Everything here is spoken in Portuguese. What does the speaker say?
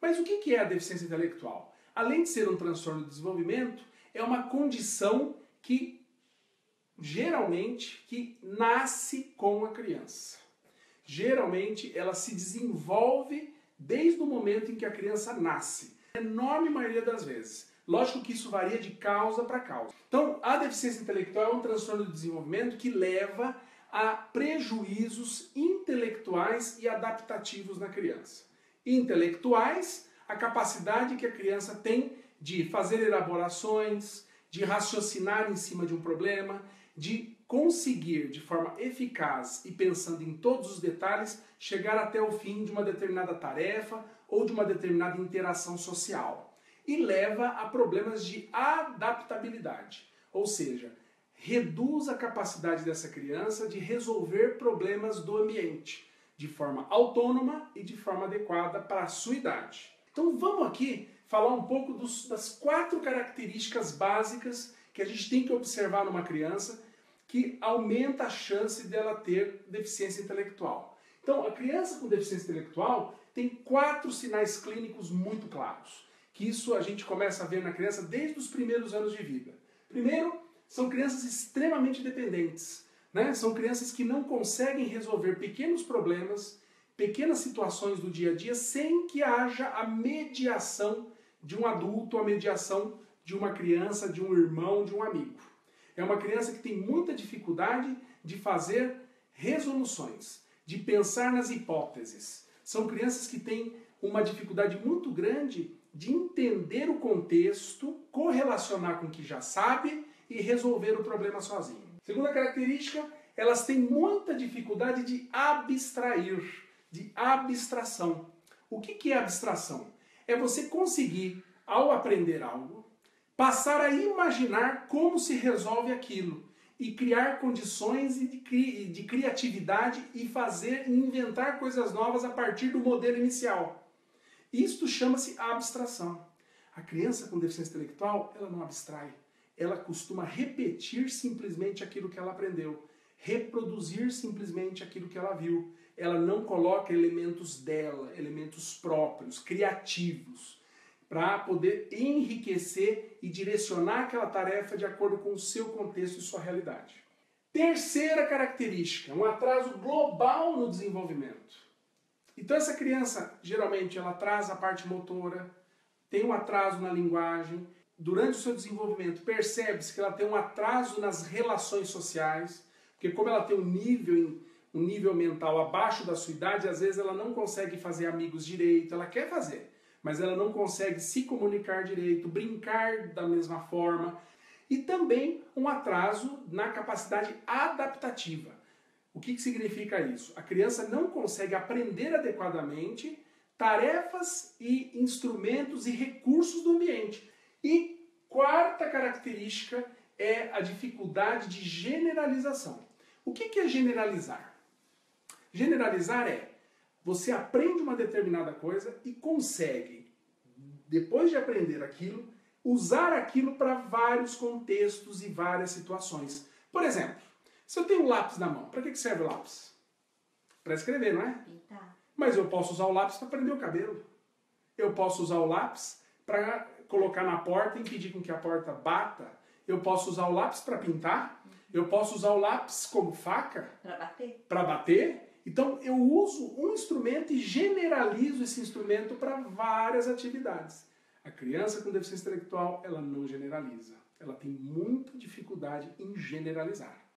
Mas o que é a deficiência intelectual? Além de ser um transtorno de desenvolvimento, é uma condição que geralmente nasce com a criança. Geralmente ela se desenvolve desde o momento em que a criança nasce. A enorme maioria das vezes. Lógico que isso varia de causa para causa. Então, a deficiência intelectual é um transtorno de desenvolvimento que leva a prejuízos intelectuais e adaptativos na criança. Intelectuais, a capacidade que a criança tem de fazer elaborações, de raciocinar em cima de um problema, de conseguir de forma eficaz e pensando em todos os detalhes, chegar até o fim de uma determinada tarefa ou de uma determinada interação social. E leva a problemas de adaptabilidade, ou seja, reduz a capacidade dessa criança de resolver problemas do ambiente de forma autônoma e de forma adequada para a sua idade. Então vamos aqui falar um pouco das 4 características básicas que a gente tem que observar numa criança que aumenta a chance dela ter deficiência intelectual. Então, a criança com deficiência intelectual tem 4 sinais clínicos muito claros, que isso a gente começa a ver na criança desde os primeiros anos de vida. Primeiro, são crianças extremamente dependentes, né? São crianças que não conseguem resolver pequenos problemas, pequenas situações do dia a dia, sem que haja a mediação de um adulto, a mediação de uma criança, de um irmão, de um amigo. É uma criança que tem muita dificuldade de fazer resoluções, de pensar nas hipóteses. São crianças que têm uma dificuldade muito grande de entender o contexto, correlacionar com o que já sabe e resolver o problema sozinho. Segunda característica, elas têm muita dificuldade de abstrair, de abstração. O que é abstração? É você conseguir, ao aprender algo, passar a imaginar como se resolve aquilo e criar condições de criatividade e fazer e inventar coisas novas a partir do modelo inicial. Isto chama-se abstração. A criança com deficiência intelectual, ela não abstrai. Ela costuma repetir simplesmente aquilo que ela aprendeu, reproduzir simplesmente aquilo que ela viu. Ela não coloca elementos dela, elementos próprios, criativos, para poder enriquecer e direcionar aquela tarefa de acordo com o seu contexto e sua realidade. Terceira característica, um atraso global no desenvolvimento. Então essa criança, geralmente, ela atrasa a parte motora, tem um atraso na linguagem. Durante o seu desenvolvimento, percebe-se que ela tem um atraso nas relações sociais, porque como ela tem um nível mental abaixo da sua idade, às vezes ela não consegue fazer amigos direito, ela quer fazer, mas ela não consegue se comunicar direito, brincar da mesma forma. E também um atraso na capacidade adaptativa. O que significa isso? A criança não consegue aprender adequadamente tarefas e instrumentos e recursos do ambiente. E quarta característica é a dificuldade de generalização. O que é generalizar? Generalizar é você aprende uma determinada coisa e consegue, depois de aprender aquilo, usar aquilo para vários contextos e várias situações. Por exemplo, se eu tenho um lápis na mão, para que serve o lápis? Para escrever, não é? Pintar. Mas eu posso usar o lápis para prender o cabelo. Eu posso usar o lápis para colocar na porta e impedir com que a porta bata. Eu posso usar o lápis para pintar. Eu posso usar o lápis como faca. Para bater. Para bater. Então eu uso um instrumento e generalizo esse instrumento para várias atividades. A criança com deficiência intelectual, ela não generaliza. Ela tem muita dificuldade em generalizar.